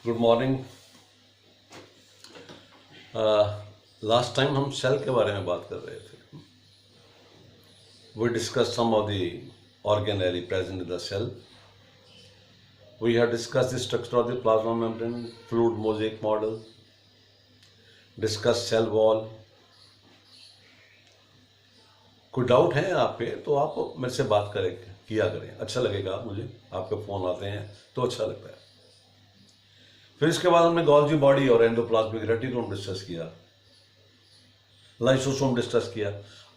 Good morning. Last time हम cell के बारे में बात कर रहे थे। We discuss some of the organelle present in the cell. We have discussed the structure of the plasma membrane, fluid mosaic model, discussed cell wall. कोई doubt है आप पे तो आप मेरे से बात करें, किया करें, अच्छा लगेगा मुझे। आपके फ़ोन आते हैं तो अच्छा लगता है। फिर इसके बाद हमने गॉल्जी बॉडी और एंडोप्लाज्मिक रेटिकुलम डिस्कस किया, लाइसोसोम डिस्कस किया।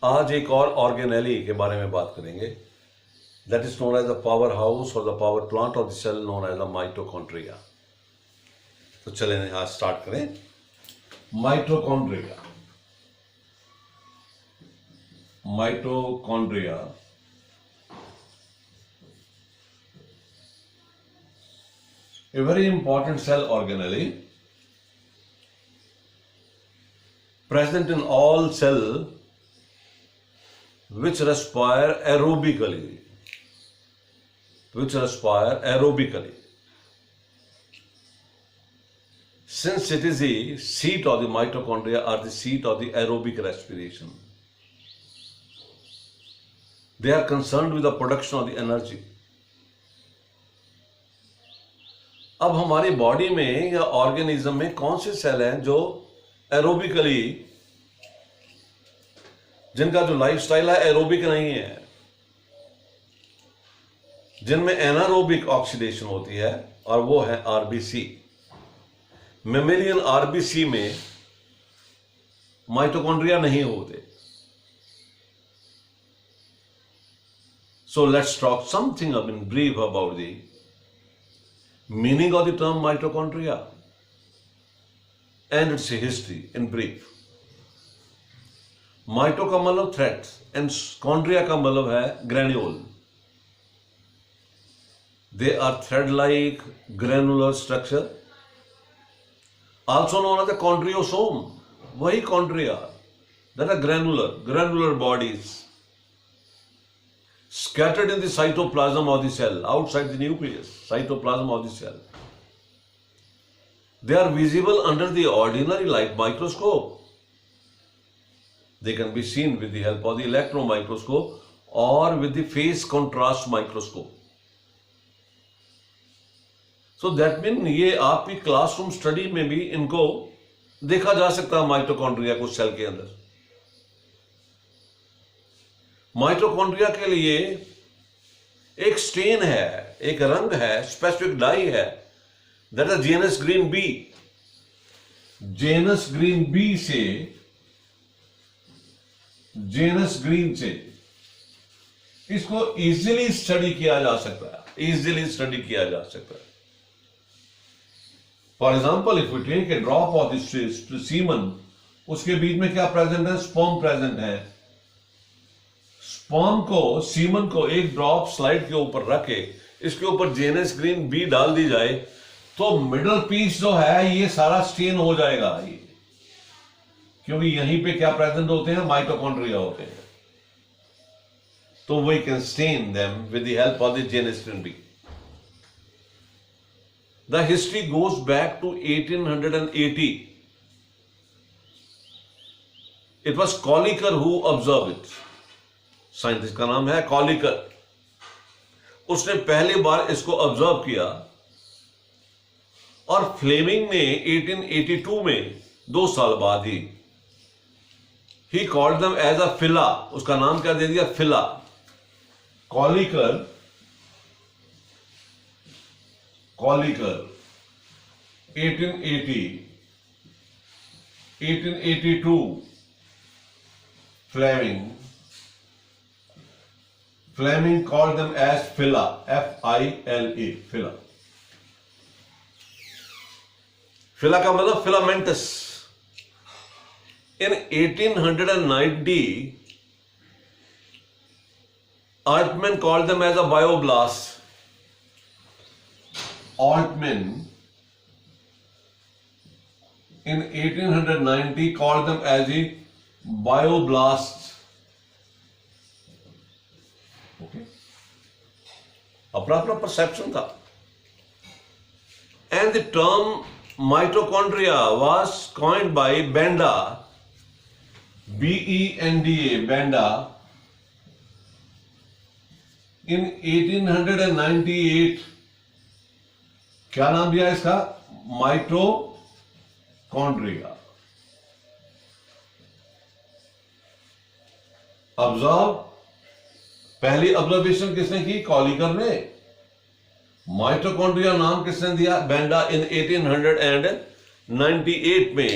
आज एक और ऑर्गेनेली के बारे में बात करेंगे, that is known as the power house और the power plant of the cell known as the mitochondria. तो चलें आज स्टार्ट करें। Mitochondria, mitochondria a very important cell organelle present in all cell which respire aerobically, since it is the seat of the mitochondria or the seat of the aerobic respiration. They are concerned with the production of the energy. अब हमारी body में या organism में कौन से cell हैं जो aerobically, जिनका जो लाइफस्टाइल है एरोबिक नहीं है, जिनमें एनारोबिक ऑक्सीडेशन होती है, और वो है आरबीसी। मेमेलियन आरबीसी में माइटोकॉन्ड्रिया नहीं होते। So let's talk something in brief about the meaning of the term mitochondria and its history in brief. Mito का मतलब threads and chondria का मतलब है granule. They are thread-like granular structure, also known as the chondriosome. वही chondria that are granular bodies scattered in the cytoplasm of the cell, outside the nucleus, cytoplasm of the cell. They are visible under the ordinary light microscope. They can be seen with the help of the electron microscope or with the phase contrast microscope. So that means ये आपकी classroom study में भी इनको देखा जा सकता है, mitochondria को सेल के अंदर। माइटोकॉन्ड्रिया के लिए एक स्टेन है, एक रंग है, स्पेसिफिक डाई है, that is Janus green B. Janus green B से, जेनस ग्रीन से इसको इजीली स्टडी किया जा सकता है, इजीली स्टडी किया जा सकता है। For example, if we take a drop of this semen, उसके बीच में क्या प्रेजेंट है? स्पर्म प्रेजेंट है। स्पर्म को, सीमन को एक ड्रॉप स्लाइड के ऊपर रख के इसके ऊपर जेनस ग्रीन बी डाल दी जाए तो मिडल पीस जो है ये सारा स्टेन हो जाएगा, ये क्योंकि यहीं पे क्या प्रेजेंट होते हैं? माइटोकॉन्ड्रिया होते हैं। तो we can stain them with the help of the Janus green B. The history goes back to 1880. It was Kolliker who observe it. Scientist का नाम है कॉलिकर। उसने पहली बार इसको ऑब्जर्व किया और फ्लेमिंग ने 1882 में, 2 साल बाद he called them as a fila. उसका नाम क्या दे दिया? फिला। कॉलिकर 1880, 1882 Fleming called them as phyla, F-I-L-A, phyla. Phyla का मतलब filamentous. In 1890, Altman called them as a bioblast. Altman in 1890 called them as a bioblast. अपना अपना परसेप्शन था। And the term mitochondria was coined by Benda, B-E-N-D-A, Benda, in 1898. क्या नाम दिया इसका? Mitochondria. Observe, पहली ऑब्जर्वेशन किसने की? कॉलिकर ने. माइटोकॉन्ड्रिया नाम किसने दिया? बेंडा इन 1898 में.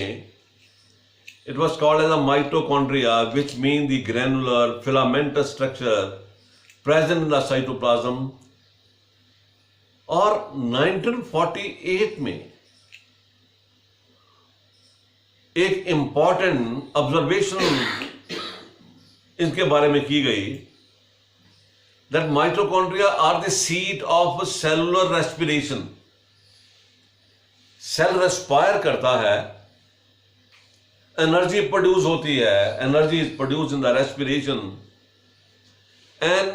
It was called as a mitochondria, which mean the granular filamentous structure present in the cytoplasm. और 1948 में एक इंपॉर्टेंट ऑब्जर्वेशन इनके बारे में की गई, that mitochondria are the seat of cellular respiration. Cell respire करता है, एनर्जी प्रोड्यूस होती है, energy is produce in the respiration. And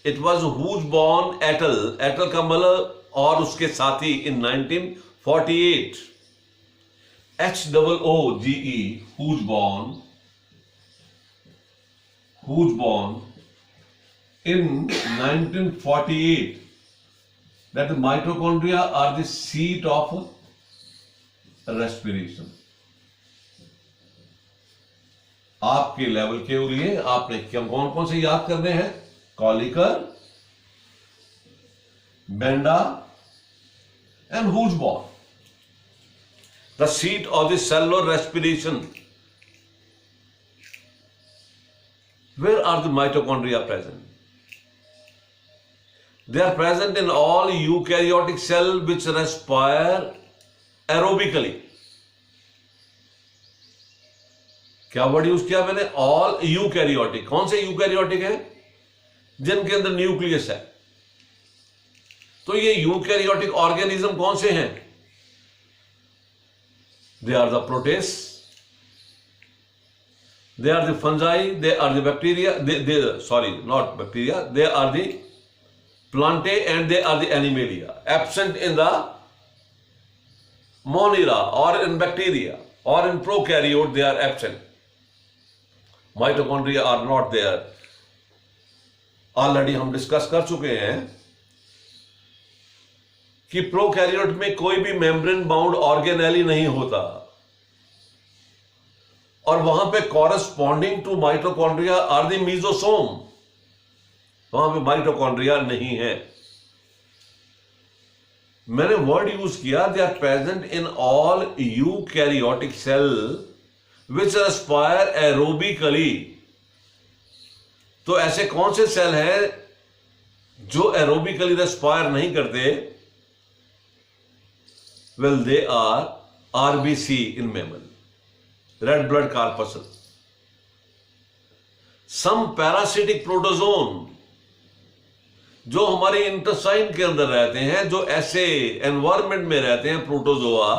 it was Hogeboom et al, et al का मतलब और उसके साथी, in 1948. HOOGE, Hogeboom in 1948 that the mitochondria are the seat of respiration. आपके लेवल के लिए आपने कौन कौन से याद करने हैं? Kolliker, Benda and Hogeboom. The seat of the cellular respiration. Where are the mitochondria present? They are present in all eukaryotic cells which respire aerobically. क्या वर्ड यूज किया मैंने? All eukaryotic. कौन से यूकैरियोटिक है? जिनके अंदर न्यूक्लियस है. तो ये यूकैरियोटिक ऑर्गेनिज्म कौन से हैं? They are the protist, they are the fungi, they are the bacteria, not bacteria, they are the plantae and they are the animalia. Absent in the monera or in bacteria or in prokaryote, they are absent. Mitochondria are not there. Already हम discuss कर चुके हैं कि prokaryote में कोई भी membrane bound organelle नहीं होता, और वहां पे corresponding to mitochondria are the mesosome. वहां पे माइटोकॉन्ड्रिया नहीं है. मैंने वर्ड यूज किया, they are present in all eukaryotic cell which respire aerobically. तो ऐसे कौन से सेल हैं जो एरोबिकली रेस्पायर नहीं करते? Well, they are RBC in mammal, red blood corpuscle. Some parasitic protozoan जो हमारे इंटेस्टाइन के अंदर रहते हैं, जो ऐसे एनवायरमेंट में रहते हैं, प्रोटोजोआ,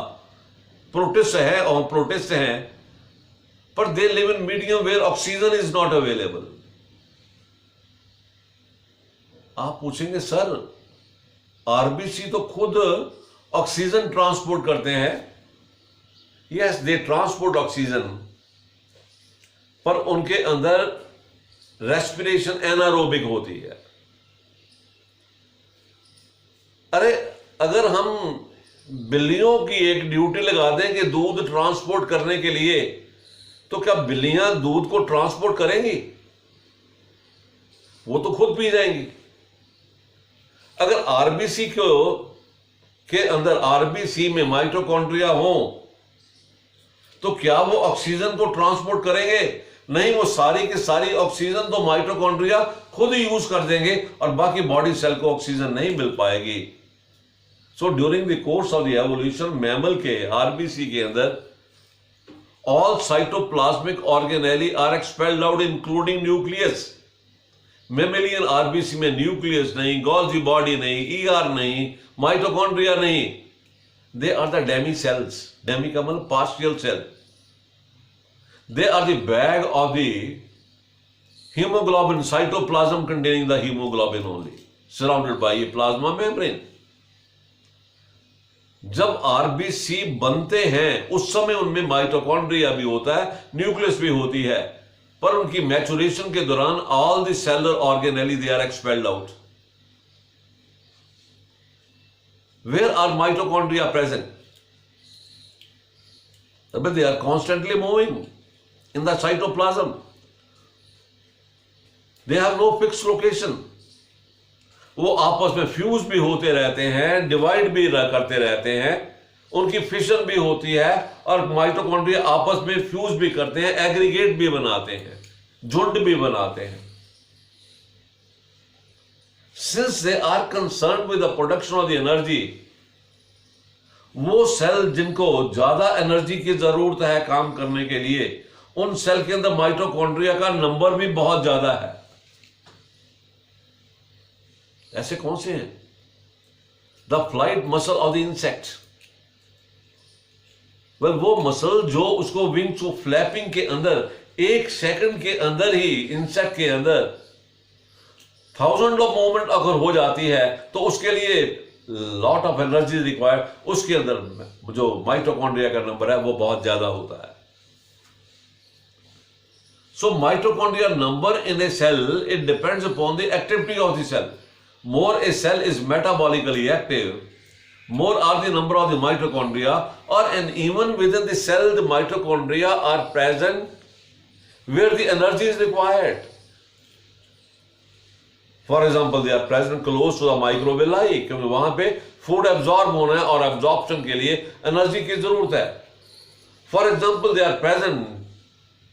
प्रोटिस्ट है और प्रोटिस्ट हैं, पर they live in medium where oxygen is not available. आप पूछेंगे सर आरबीसी तो खुद ऑक्सीजन ट्रांसपोर्ट करते हैं. यस, दे ट्रांसपोर्ट ऑक्सीजन, पर उनके अंदर रेस्पिरेशन एनारोबिक होती है. अरे अगर हम बिल्लियों की एक ड्यूटी लगा दें कि दूध ट्रांसपोर्ट करने के लिए, तो क्या बिल्लियां दूध को ट्रांसपोर्ट करेंगी? वो तो खुद पी जाएंगी. अगर आरबीसी के अंदर, आरबीसी में माइटोकॉन्ड्रिया हो, तो क्या वो ऑक्सीजन को ट्रांसपोर्ट करेंगे? नहीं, वो सारी की सारी ऑक्सीजन तो माइटोकॉन्ड्रिया खुद ही यूज कर देंगे और बाकी बॉडी सेल को ऑक्सीजन नहीं मिल पाएगी. So during the course of the evolution, mammal के आरबीसी के अंदर all cytoplasmic organelle are expelled out including nucleus. Mammalian RBC में न्यूक्लियस नहीं, गॉल्जी बॉडी नहीं, ईआर नहीं, माइटोकॉन्ड्रिया नहीं. They are the demi cells. Demi का मतलब partial cell. They are the bag of the hemoglobin, cytoplasm containing the hemoglobin only, surrounded by a plasma membrane. जब RBC बनते हैं उस समय उनमें माइटोकॉन्ड्रिया भी होता है, न्यूक्लियस भी होती है, पर उनकी मैचुरेशन के दौरान all the cellular organelle they are expelled out. Where are mitochondria present? But they are constantly moving in the cytoplasm. They have no fixed location. वो आपस में फ्यूज भी होते रहते हैं, डिवाइड भी करते रहते हैं, उनकी फिशन भी होती है, और माइटोकॉन्ड्रिया आपस में फ्यूज भी करते हैं, एग्रीगेट भी बनाते हैं, झुंड भी बनाते हैं। Since they are concerned with the production of the energy, वो सेल जिनको ज्यादा एनर्जी की जरूरत है काम करने के लिए, उन सेल के अंदर माइटोकॉन्ड्रिया का नंबर भी बहुत ज्यादा है। ऐसे कौन से हैं? The flight muscle of the insect. Well, वो मसल जो उसको विंग्स को फ्लैपिंग के अंदर 1 सेकंड के अंदर ही इंसेक्ट के अंदर 1000 ऑफ मूवमेंट अगर हो जाती है तो उसके लिए लॉट ऑफ एनर्जी रिक्वायर्ड। उसके अंदर जो माइटोकॉन्ड्रिया का नंबर है वो बहुत ज्यादा होता है। So mitochondria number in a cell, it depends upon the activity of the cell. More a cell is metabolically active, more are the number of the mitochondria, and even within the cell the mitochondria are present where the energy is required. For example, they are present close to the microvilli, क्योंकि वहां पे food absorb होना है और absorption के लिए energy की जरूरत है। For example, they are present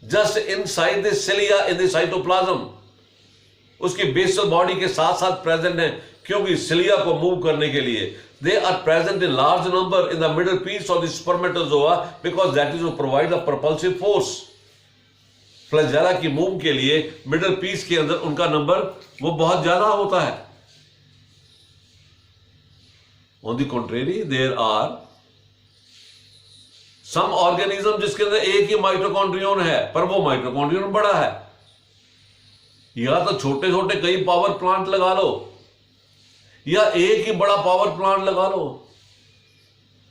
just inside the cilia in the cytoplasm. उसकी बेसल बॉडी के साथ साथ प्रेजेंट है, क्योंकि सिलिया को मूव करने के लिए they are present in large number in the middle piece of the spermatozoa because that is to provide the propulsive force. Flagella की मूव के लिए मिडल पीस के अंदर उनका नंबर वो बहुत ज्यादा होता है। On the contrary, there are some organism जिसके अंदर एक ही माइटोकॉन्ड्रियन है, पर वो माइटोकॉन्ड्रियन बड़ा है। या तो छोटे छोटे कई पावर प्लांट लगा लो, या एक ही बड़ा पावर प्लांट लगा लो।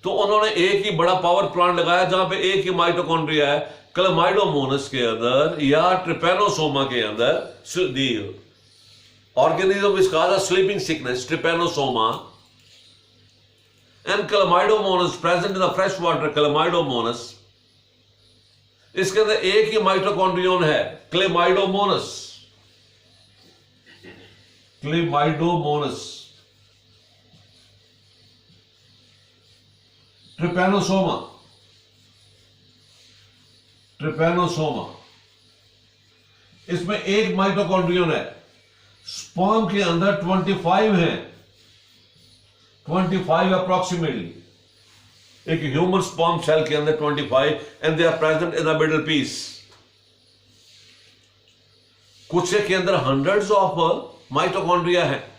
तो उन्होंने एक ही बड़ा पावर प्लांट लगाया जहां पे एक ही माइटोकॉन्ड्रिया है, क्लेमाइडोमोनस के अंदर या ट्रिपैनोसोमा के अंदर। दी organism is called sleeping sickness, Trypanosoma, and Chlamydomonas present in the fresh water Chlamydomonas. इसके अंदर एक ही माइटोकॉन्ड्रियन है, क्लेमाइडोमोनस, क्लेमाइडोमोनस। ट्रिपैनोसोमा, ट्रिपैनोसोमा, इसमें एक माइटोकॉन्ड्रियन है। स्पर्म के अंदर 25 हैं, 25 अप्रोक्सीमेटली। एक ह्यूमन स्पर्म सेल के अंदर 25, and they are present in the middle piece. कुछ के अंदर हंड्रेड्स ऑफ माइटोकॉन्ड्रिया है।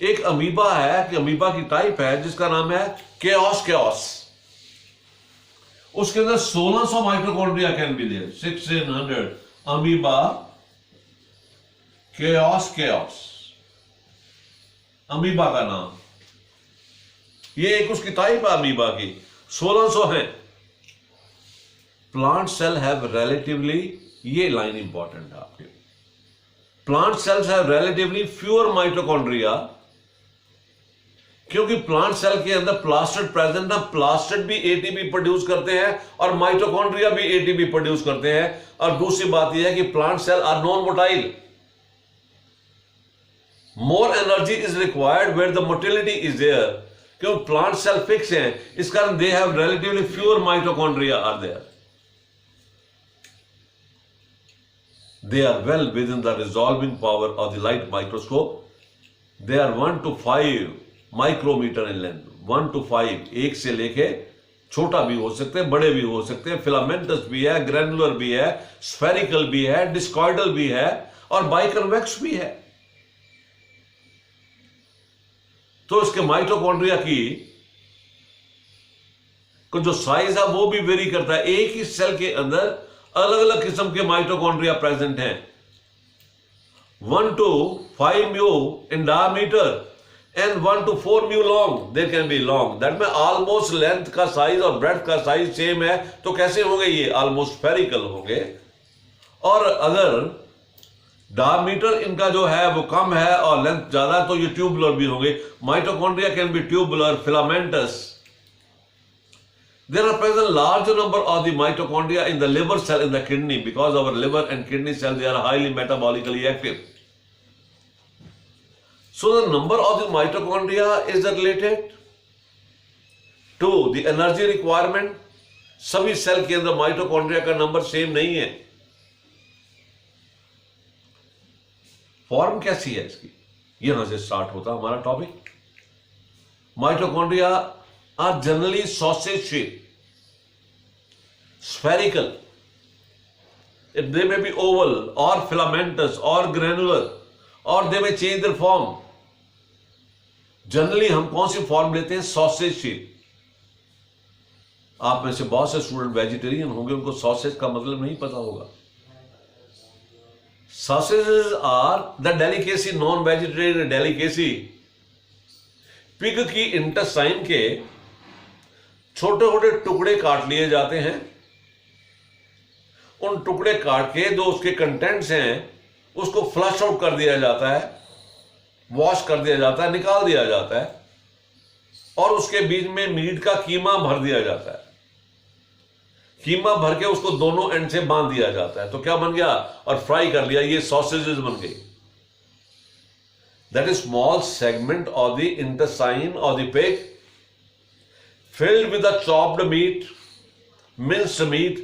एक अमीबा है, कि अमीबा की टाइप है जिसका नाम है केओस। उसके अंदर 1600 mitochondria can be there, 1600। Amoeba chaos, amoeba का नाम, ये एक उसकी टाइप है अमीबा की। 1600 है। प्लांट सेल हैव रिलेटिवली, ये लाइन इंपॉर्टेंट है आपके, plant cells have relatively fewer mitochondria, क्योंकि प्लांट सेल के अंदर प्लास्टिड प्रेजेंट है। प्लास्टिड भी एटीपी प्रोड्यूस करते हैं और माइटोकॉन्ड्रिया भी एटीपी प्रोड्यूस करते हैं। और दूसरी बात यह है कि plant cell are non motile, more energy is required where the motility is there, क्योंकि प्लांट सेल फिक्स हैं, इस कारण they have relatively fewer mitochondria are there. They are well within the resolving power of the light microscope. They are 1 to 5 micrometre in length, 1 to 5, एक से लेके छोटा भी हो सकते हैं, बड़े भी हो सकते हैं, फिलामेंटस भी है, ग्रैनुलर भी है, स्फेरिकल भी है, डिस्कॉइडल भी है और बाइकन्वेक्स भी है। तो इसके माइटोकॉन्ड्रिया की जो साइज है वो भी वेरी करता है। एक ही सेल के अंदर अलग अलग किस्म के माइटोकॉन्ड्रिया प्रेजेंट हैं। 1 to 5 mu in diameter, and 1 to 4 mu long, they can be long. That means almost length का size और breadth का size same है, तो कैसे होंगे ये? almost spherical होंगे. और अगर डायमीटर इनका जो है वो कम है और लेंथ ज्यादा है तो ये ट्यूबुलर भी होंगे. Mitochondria can B tubular, filamentous. There are present large number of the mitochondria in the liver cell, in the kidney, because our liver and kidney cells, they are highly metabolically active. So the number of the mitochondria is related to the energy requirement. सभी cell के अंदर mitochondria का number same नहीं है. Form कैसी है इसकी, यहां से स्टार्ट होता है हमारा topic. Mitochondria are generally sausage shaped, spherical. They may be oval or filamentous or granular, or they may change their form. Generally हम कौन सी फॉर्म लेते हैं? Sausage shape. आप में से बहुत से स्टूडेंट वेजिटेरियन होंगे, उनको सॉसेज का मतलब नहीं पता होगा. Sausages are the delicacy, non vegetarian delicacy. Pig की इंटेस्टाइन के छोटे छोटे टुकड़े काट लिए जाते हैं. उन टुकड़े काट के जो उसके कंटेंट्स हैं उसको फ्लश आउट कर दिया जाता है, वॉश कर दिया जाता है, निकाल दिया जाता है, और उसके बीच में मीट का कीमा भर दिया जाता है. कीमा भर के उसको दोनों एंड से बांध दिया जाता है. तो क्या बन गया? और फ्राई कर लिया, ये सॉसेजेस बन गई. That is small segment of the intestine of the pig filled with the chopped meat, minced meat,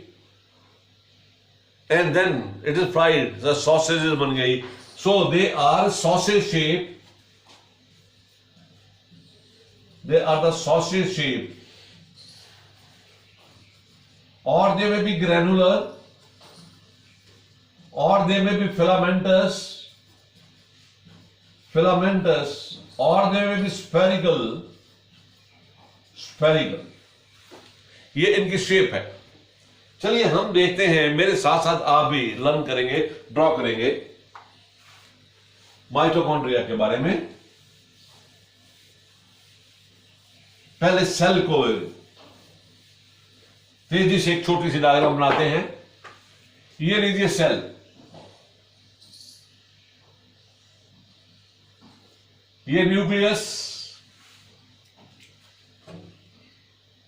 and then it is fried. The sausages बन गई. So they are sausage shaped. They are the sausage shaped, or they may be granular, or they may be filamentous, or they may be spherical. ये इनकी shape है. चलिए हम देखते हैं, मेरे साथ साथ आप भी लर्न करेंगे, ड्रॉ करेंगे माइटोकॉन्ड्रिया के बारे में. पहले सेल को तेजी से एक छोटी सी डायग्राम बनाते हैं. ये लीजिए सेल. ये न्यूक्लियस,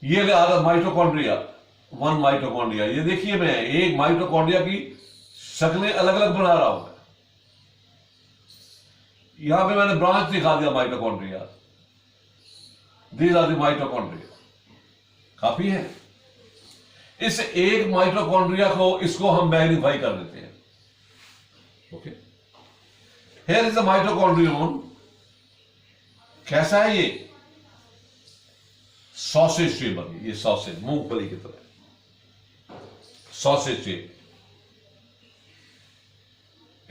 ये माइटोकॉन्ड्रिया, वन माइटोकॉन्ड्रिया. ये देखिए मैं एक माइटोकॉन्ड्रिया की शक्लें अलग अलग बना रहा हूं. यहां पे मैंने ब्रांच दिखा दिया mitochondria. These are the mitochondria. काफी है. इस एक माइटोकॉन्ड्रिया को, इसको हम मैग्नीफाई कर देते हैं. Okay, here is the mitochondrium. कैसा है ये? सॉसेज शेप बनी. ये सॉसेज, मूंगफली की तरह sausage shape.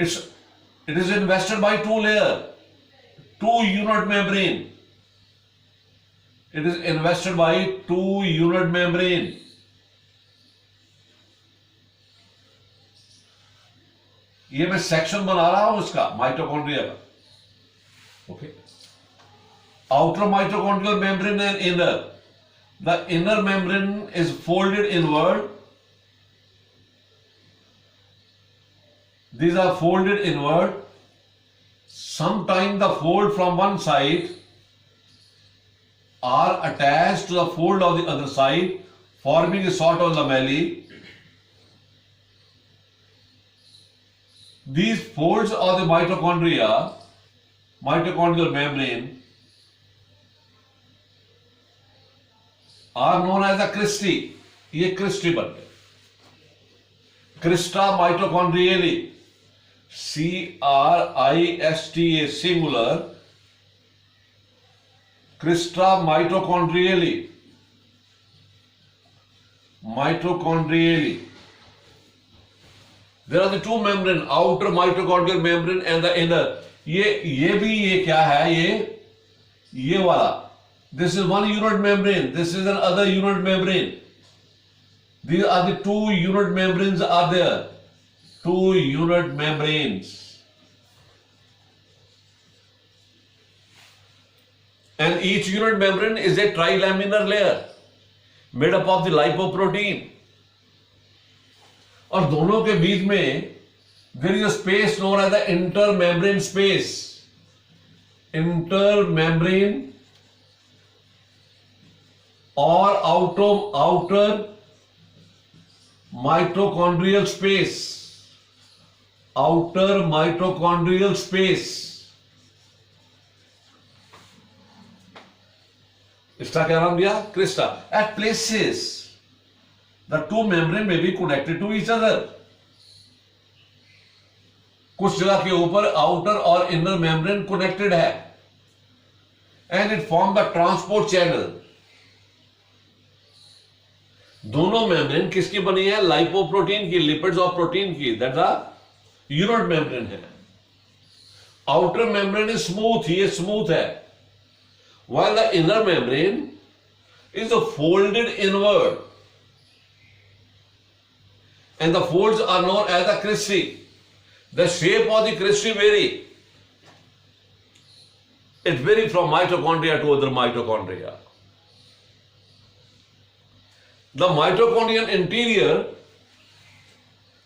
It is invested by two layer, two unit membrane. It is invested by two unit membrane. ये मैं सेक्शन बना रहा हूं इसका, माइटोकॉन्ड्रिया का. Okay, outer mitochondrial membrane and inner. The inner membrane is folded inward. These are folded inward. Sometimes the fold from one side are attached to the fold of the other side, forming a sort of lamellae. These folds of the mitochondria, mitochondrial membrane, are known as the cristae. ये cristae बन गए. Crista mitochondrially, CRISTA singular. Crista mitochondrially, there are the two membrane, outer mitochondrial membrane and the inner. ये भी, ये क्या है? ये वाला. This is one unit membrane. This is another unit membrane. These are the two unit membranes are there. Two unit membranes. and each unit membrane is a trilaminar layer made up of the lipoprotein. और दोनों के बीच में there is a space known as the intermembrane space. Intermembrane or outer mitochondrial space. Outer mitochondrial space. इसका क्या नाम दिया? Crysta. At places, the two membrane may be connected to each other. कुछ जगह के ऊपर आउटर और इनर मेम्ब्रेन कनेक्टेड है, and it form the transport channel. दोनों मेम्ब्रेन किसकी बनी है? लाइपोप्रोटीन की, लिपिड्स और प्रोटीन की. दैट द यूनिट मेम्ब्रेन है. आउटर मेम्ब्रेन इज स्मूथ, ये स्मूथ है, while the inner membrane is folded inward, and the folds are known as the cristae. The shape of the cristae vary. It varies from mitochondria to other mitochondria. The mitochondrial interior,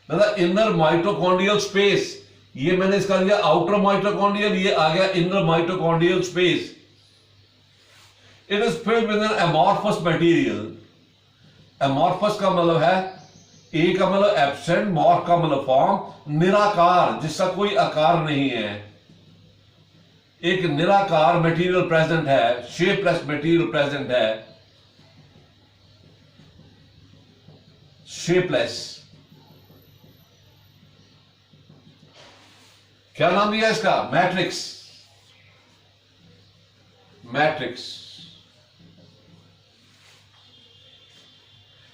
the inner mitochondrial space, ये मैंने इसका लिया outer mitochondrial, ये आ गया inner mitochondrial space. It is filled with an amorphous material. Amorphous का मतलब है, ए का मतलब एब्सेंट, मॉर्फ का मतलब फॉर्म, निराकार, जिसका कोई आकार नहीं है. एक निराकार मटेरियल प्रेजेंट है, शेपलेस मटेरियल प्रेजेंट है, शेपलेस. क्या नाम दिया इसका? Matrix. Matrix.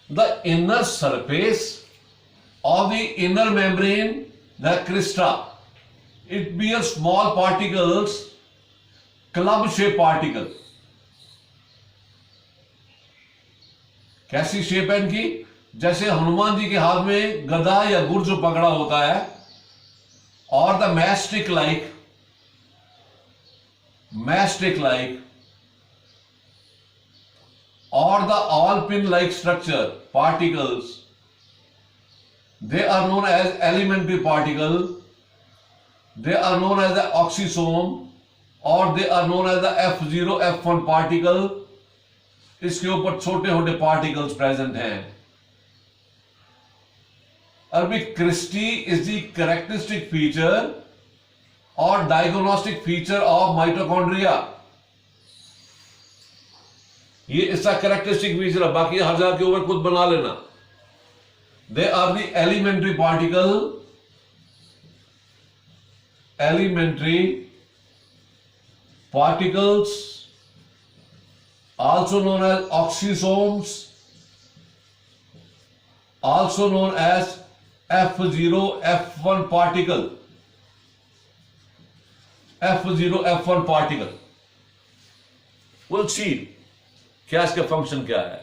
The inner surface of the inner membrane, the crista, it bears small particles, club-shaped particle. कैसी शेप है इनकी? जैसे हनुमान जी के हाथ में गदा या गुर्ज पकड़ा होता है, और the mastic like or the all-pin-like structure particles, they are known as elementary particle, they are known as the oxysome, or they are known as the F0 F1 particle. इसके ऊपर छोटे छोटे particles present हैं. अरबिक cristae is the characteristic feature or diagnostic feature of mitochondria. ये इसका characteristic feature है, बाकी हर जगह के ऊपर खुद बना लेना. They are the elementary particles also known as oxysomes, also known as F0 F1 particle. F0 F1 particle. We'll see क्या इसका फंक्शन क्या है.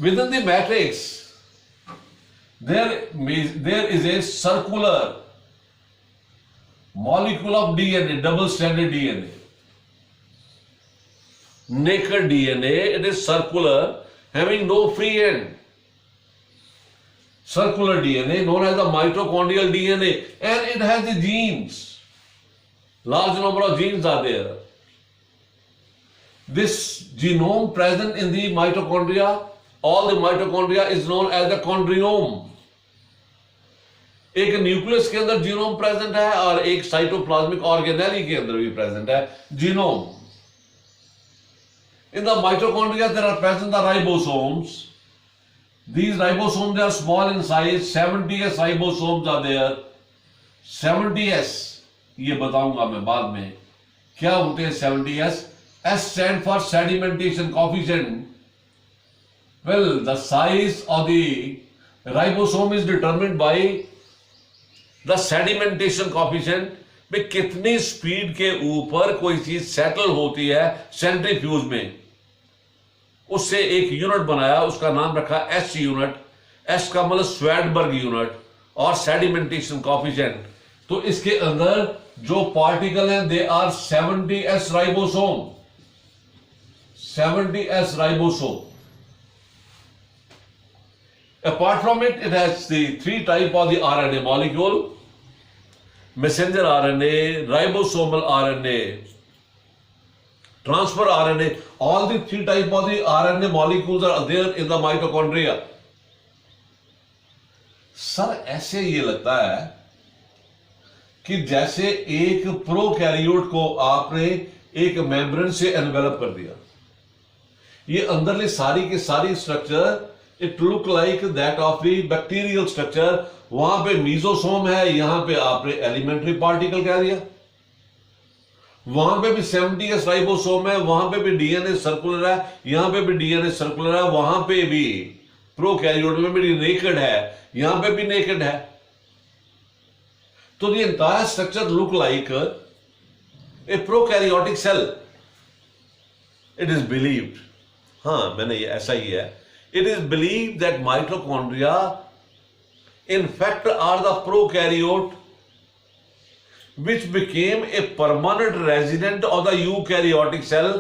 Within the matrix there is a circular molecule of DNA, double stranded DNA, naked DNA. It is circular, having no free end. Circular DNA known as the mitochondrial DNA, and it has the genes. Large number of genes are there. This genome present in the mitochondria, all the mitochondria is known as the chondriome. एक nucleus के अंदर genome present है और एक cytoplasmic organelle के अंदर भी present है genome. In the mitochondria there are present the ribosomes. These ribosomes are small in size. 70s ribosomes are there. 70s ये बताऊंगा मैं बाद में क्या होते हैं 70s. S stand for sedimentation coefficient. Well, the size of the ribosome is determined by the sedimentation coefficient. में कितनी स्पीड के ऊपर कोई चीज सेटल होती है सेंट्रीफ्यूज में, उससे एक यूनिट बनाया, उसका नाम रखा एस यूनिट. एस का मतलब स्वैडबर्ग यूनिट, और सेडिमेंटेशन कॉफिशिएंट तो इसके अंदर जो पार्टिकल हैं they are 70s ribosome, 70s ribosome. Apart from it, it has the 3 type of the RNA molecule: messenger RNA, ribosomal RNA, transfer RNA. All the 3 type of the RNA molecules are there in the mitochondria. Sir ऐसे ये लगता है कि जैसे एक prokaryote को आपने एक मेम्ब्रेन से एनवेलप कर दिया. ये अंदरली सारी की सारी structure it look like that of the bacterial structure. वहां पे मीजोसोम है, यहां पे आपने एलिमेंट्री पार्टिकल कह दिया. वहां पे भी 70s राइबोसोम है, वहां पे भी डीएनए सर्कुलर है, यहां पे भी डीएनए सर्कुलर है, वहां पे भी प्रोकैरियोट में भी नेकेड है, यहां पे भी नेकेड है. तो the entire structure look like a prokaryotic cell. It is believed, हाँ मैंने ये ऐसा ही है. It is believed that mitochondria in fact are the prokaryote which became a permanent resident of the eukaryotic cell.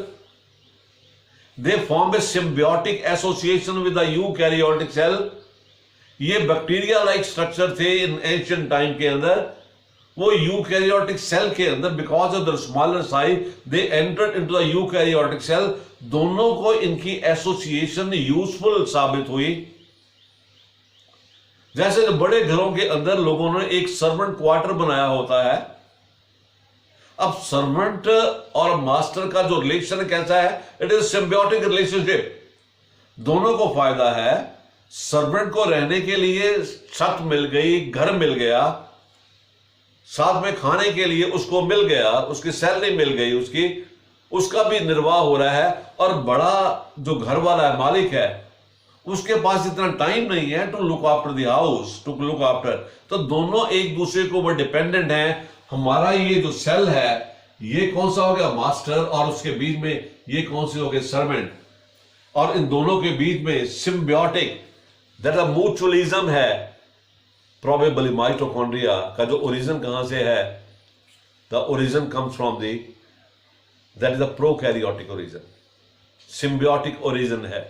They form a symbiotic association with the eukaryotic cell. ये bacteria like structure थे इन ancient time के अंदर. वो eukaryotic cell के अंदर because of the smaller size they entered into the eukaryotic cell. दोनों को इनकी एसोसिएशन यूजफुल साबित हुई. जैसे बड़े घरों के अंदर लोगों ने एक सर्वेंट क्वार्टर बनाया होता है. अब सर्वेंट और मास्टर का जो रिलेशन कैसा है? It is symbiotic relationship. दोनों को फायदा है. सर्वेंट को रहने के लिए छत मिल गई, घर मिल गया, साथ में खाने के लिए उसको मिल गया, उसकी सैलरी मिल गई, उसका भी निर्वाह हो रहा है. और बड़ा जो घर वाला है, मालिक है, उसके पास इतना टाइम नहीं है to look after the house, to look after. तो दोनों एक दूसरे के ऊपर डिपेंडेंट हैं. हमारा ये जो सेल है ये कौन सा हो गया? मास्टर. और उसके बीच में ये कौन सी हो गए? सर्वेंट. और इन दोनों के बीच में सिम्बियोटिक दैट अ म्यूचुअलिज्म है. प्रोबेबली माइटोकॉन्ड्रिया का जो ओरिजिन कहां से है? The origin comes from the that is the prokaryotic origin. Symbiotic origin है.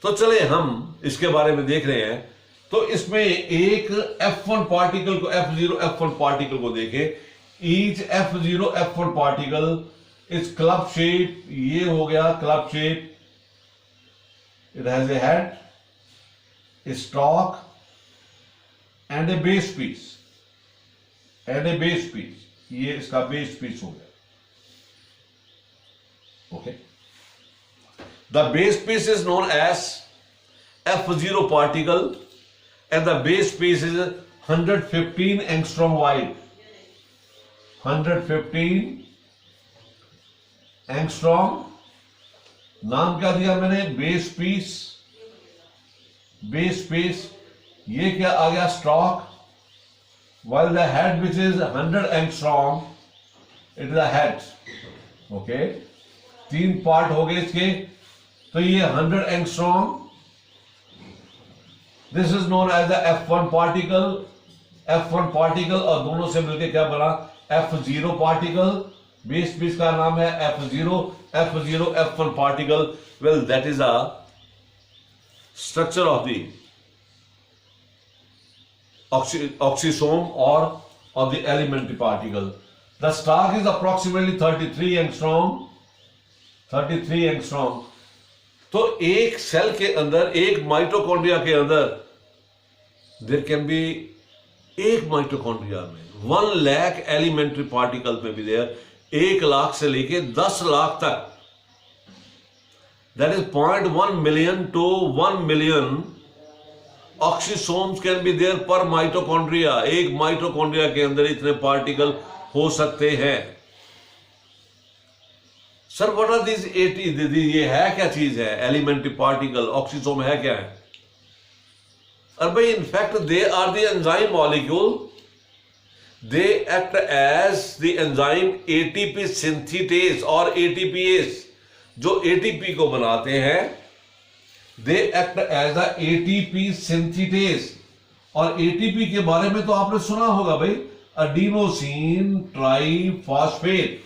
तो चले हम इसके बारे में देख रहे हैं. तो इसमें एक F1 पार्टिकल को, F0 F1 पार्टिकल को देखें. Each F0 F1 particle is club shape. ये हो गया club shape. It has a head, a stalk and a base piece. And a base piece. ये इसका बेस पीस हो गया. Okay. The base piece is known as F0 particle and the base piece is 115 angstrom wide. 115 angstrom. नाम क्या दिया मैंने? Base piece. Base piece. ये क्या आ गया? Stalk. while the head which is 100 angstrom, it is a head. Okay. 3 part हो गए इसके. तो ये 100 angstrom. This is known as the F1 particle. F1 particle और दोनों से मिलके क्या बना? F0 particle. बेस पीस का नाम है F0. F0 F1 particle. Well, that is a structure of the oxysome or of the elementary particle. The stalk is approximately 33 angstrom. 33 angstrom. तो एक सेल के अंदर, एक माइटोकॉन्ड्रिया के अंदर देयर कैन बी, एक माइटोकॉन्ड्रिया में 1 लाख एलिमेंट्री पार्टिकल में भी देयर. 1 लाख से लेके 10 लाख तक. That is 0.1 million to 1 million oxysomes can be there per mitochondria. एक माइटोकॉन्ड्रिया के अंदर इतने पार्टिकल हो सकते हैं. Sir what are this 80? ये है क्या चीज है? एलिमेंट्री पार्टिकल, ऑक्सीसोम है क्या है? और भाई in fact they are the enzyme molecule. They act as the enzyme ATP synthetase और एटीपीएस. जो एटीपी को बनाते हैं, they act as the ATP synthetase. और एटीपी के बारे में तो आपने सुना होगा भाई. एडिनोसिन ट्राइफॉस्फेट,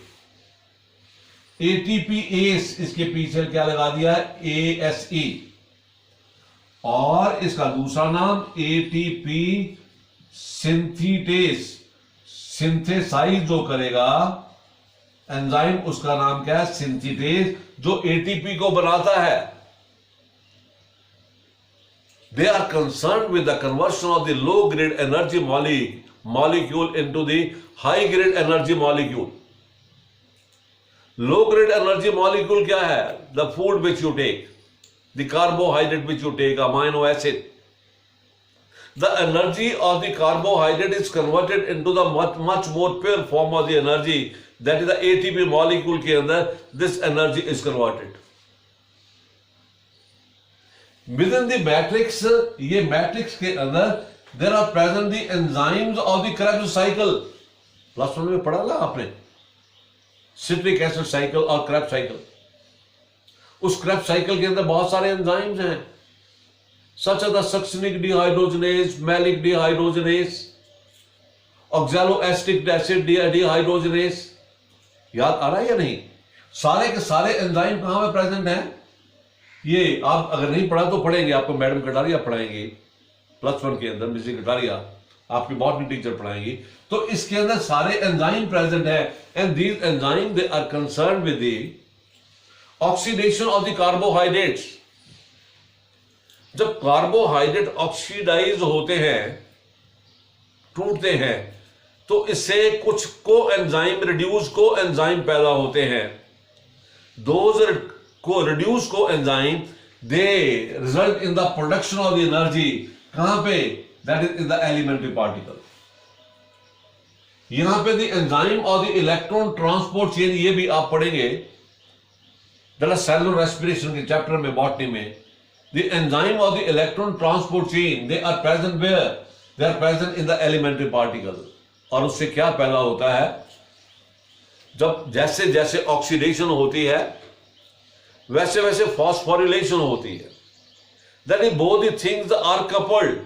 एटीपीएस, इसके पीछे क्या लगा दिया है ASE, और इसका दूसरा नाम एटीपी सिंथेटेस, सिंथेसाइज जो करेगा एंजाइम, उसका नाम क्या है सिंथेटेस, जो एटीपी को बनाता है। They are concerned with the conversion of the low grade energy molecule into the high grade energy molecule. Low grade energy molecule क्या है? The food which you take, the carbohydrate which you take, amino acid. The energy of the carbohydrate is converted into the much more pure form of the energy, that is the ATP molecule के अंदर this energy is converted. Within the matrix, ये matrix के अंदर there are present the enzymes of the Krebs cycle. Plus 1 में पढ़ा ना आपने citric acid cycle और Krebs साइकिल। उस Krebs साइकिल के अंदर बहुत सारे एंजाइम्स हैं, such as the succinic dehydrogenase, malic dehydrogenase, oxaloacetic acid dehydrogenase। याद आ रहा है या नहीं? सारे के सारे एंजाइम कहां में प्रेजेंट हैं? ये आप अगर नहीं पढ़ा तो पढ़ेंगे, आपको मैडम कटारिया पढ़ाएंगे प्लस 1 के अंदर, मिसेस कटारिया आपकी बॉटनी टीचर पढ़ाएंगी। तो इसके अंदर सारे एंजाइम प्रेजेंट है, and these enzyme they are concern with the oxidation of the carbohydrates. जब कार्बोहाइड्रेट ऑक्सीडाइज होते हैं, टूटते हैं, तो इससे कुछ को एंजाइम पैदा होते हैं। दोज को रिड्यूस को enzyme they result in the production of the energy. कहां पे? That is in the elementary particle. यहां पे द एंजाइम और द इलेक्ट्रॉन ट्रांसपोर्ट चेन, ये भी आप पढ़ेंगे दैट इज सेलुलर रेस्पिरेशन के चैप्टर में, बॉटनी में। द एंजाइम और the electron transport chain they are present where? They are present in the elementary particle. और उससे क्या पैदा होता है? जब जैसे जैसे ऑक्सीडेशन होती है वैसे वैसे फॉस्फोरिलेशन होती है। That is both the things are coupled.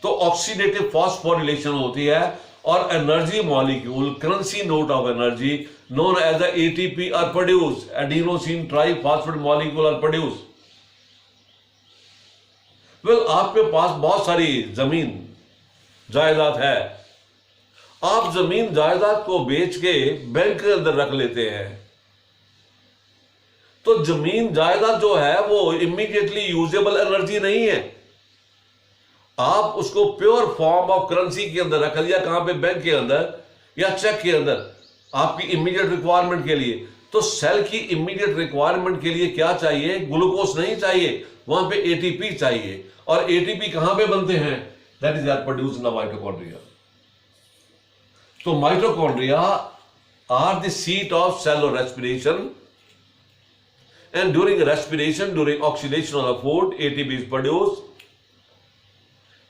तो ऑक्सीडेटिव फॉस्फोरिलेशन होती है और energy molecule, currency note of energy known as the ATP are produce, adenosine triphosphate molecule are produce. Well, आपके पास बहुत सारी जमीन जायदाद है, आप जमीन जायदाद को बेच के बैंक के अंदर रख लेते हैं, तो जमीन जायदाद जो है वो इमीडिएटली यूजेबल एनर्जी नहीं है। आप उसको प्योर फॉर्म ऑफ करेंसी के अंदर रख लिया, कहां पे? बैंक के अंदर या चेक के अंदर, आपकी इमीडिएट रिक्वायरमेंट के लिए। तो सेल की इमीडिएट रिक्वायरमेंट के लिए क्या चाहिए? ग्लूकोज नहीं चाहिए, वहां पे एटीपी चाहिए। और एटीपी कहां पे बनते हैं? That is produced in the mitochondria. तो mitochondria are the seat of cellular respiration, and during respiration, during oxidation of the food, ATP is produced.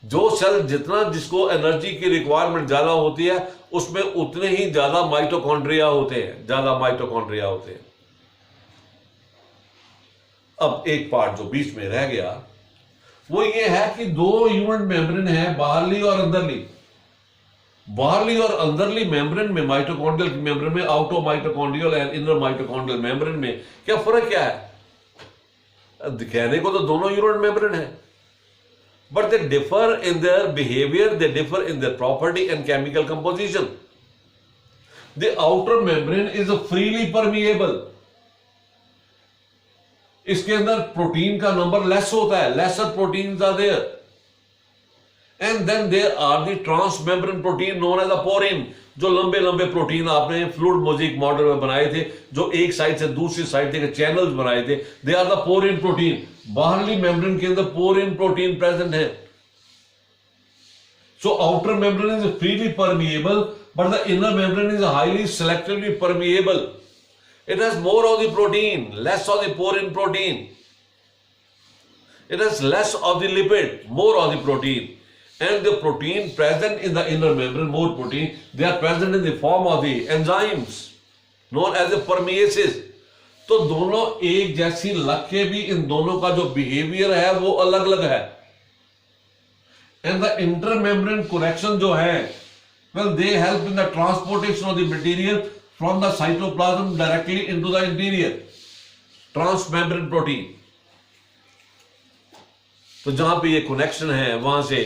जो सेल जितना जिसको एनर्जी की रिक्वायरमेंट ज्यादा होती है, उसमें उतने ही ज्यादा माइटोकॉन्ड्रिया होते हैं, अब एक पार्ट जो बीच में रह गया वो ये है कि दो यूनिट मेम्ब्रेन है, बाहरली और अंदरली। बाहरली और अंदरली मेम्ब्रेन में, माइटोकॉन्ड्रियल मेम्ब्रेन में, outer mitochondrial and inner mitochondrial membrane में क्या फर्क क्या है? कहने को तो दोनों यूनिट मेम्ब्रेन है, but they differ in their behaviour, they differ in their property and chemical composition. The outer membrane is freely permeable. इसके अंदर प्रोटीन का नंबर लेस होता है, lesser proteins are there. And then there are the transmembrane protein known as the porin, जो लंबे लंबे protein आपने fluid mosaic model में बनाए थे, जो एक साइड से दूसरी साइड तक चैनल्स बनाए थे, they are the porin protein. बाहरली मेम्ब्रेन के अंदर पोरिन प्रोटीन प्रेजेंट है। So outer membrane is freely permeable, but the inner membrane is highly selectively permeable. It has more of the protein, less of the porin protein. It has less of the lipid, more of the protein. And the protein present in the inner membrane, more protein, they are present in the form of the enzymes known as the permeases. तो दोनों एक जैसी लग के भी इन दोनों का जो बिहेवियर है वो अलग अलग है। एंड द इंटरमेम्ब्रेन कनेक्शन जो है Well, they help in the transportation of the material from the cytoplasm directly into the interior. Transmembrane protein. तो जहां पे ये कनेक्शन है वहां से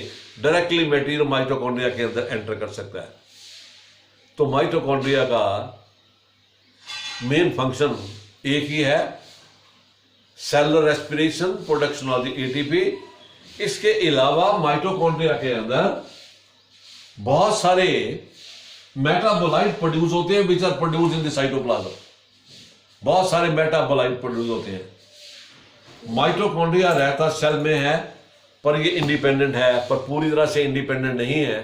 डायरेक्टली मटेरियल माइटोकॉन्ड्रिया के अंदर एंटर कर सकता है। तो माइटोकॉन्ड्रिया का मेन फंक्शन एक ही है, cellular respiration, production of the ATP. इसके अलावा माइटोकॉन्ड्रिया के अंदर बहुत सारे मेटाबोलाइट प्रोड्यूस होते हैं which are produce in the cytoplasm. बहुत सारे मेटाबोलाइट प्रोड्यूस होते हैं। माइटोकॉन्ड्रिया रहता सेल में है पर ये इंडिपेंडेंट है, पर पूरी तरह से इंडिपेंडेंट नहीं है।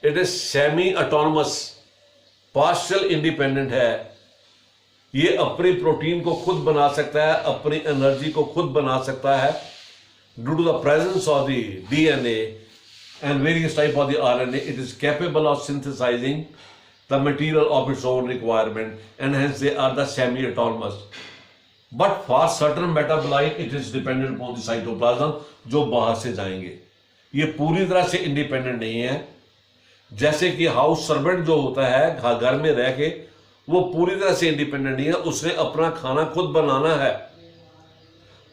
It is semi autonomous, partial independent है। ये अपनी प्रोटीन को खुद बना सकता है, अपनी एनर्जी को खुद बना सकता है due to the presence of the DNA and various type of the RNA. It is capable of synthesizing the material of its own requirement, and hence they are the semi-autonomous. But for certain metabolite it is dependent upon the cytoplasm जो बाहर से जाएंगे। ये पूरी तरह से independent नहीं है। जैसे कि हाउस सर्वेंट जो होता है घर में रह के, वो पूरी तरह से इंडिपेंडेंट नहीं है, उसने अपना खाना खुद बनाना है,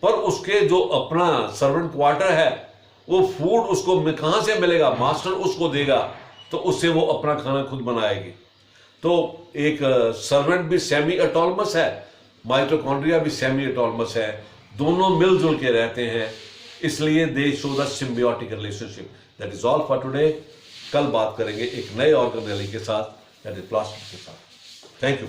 पर उसके जो अपना सर्वेंट क्वार्टर है वो फूड उसको कहां से मिलेगा, मास्टर उसको देगा, तो उससे वो अपना खाना खुद बनाएगी। तो एक सर्वेंट भी सेमी ऑटोनमस है, माइटोकॉन्ड्रिया भी सेमी ऑटोनमस है, दोनों मिलजुल के रहते हैं, इसलिए दे show the symbiotic relationship. That is all for today. कल बात करेंगे एक नए ऑर्गेनेली के साथ, दैट इज प्लास्टिक के साथ। Thank you.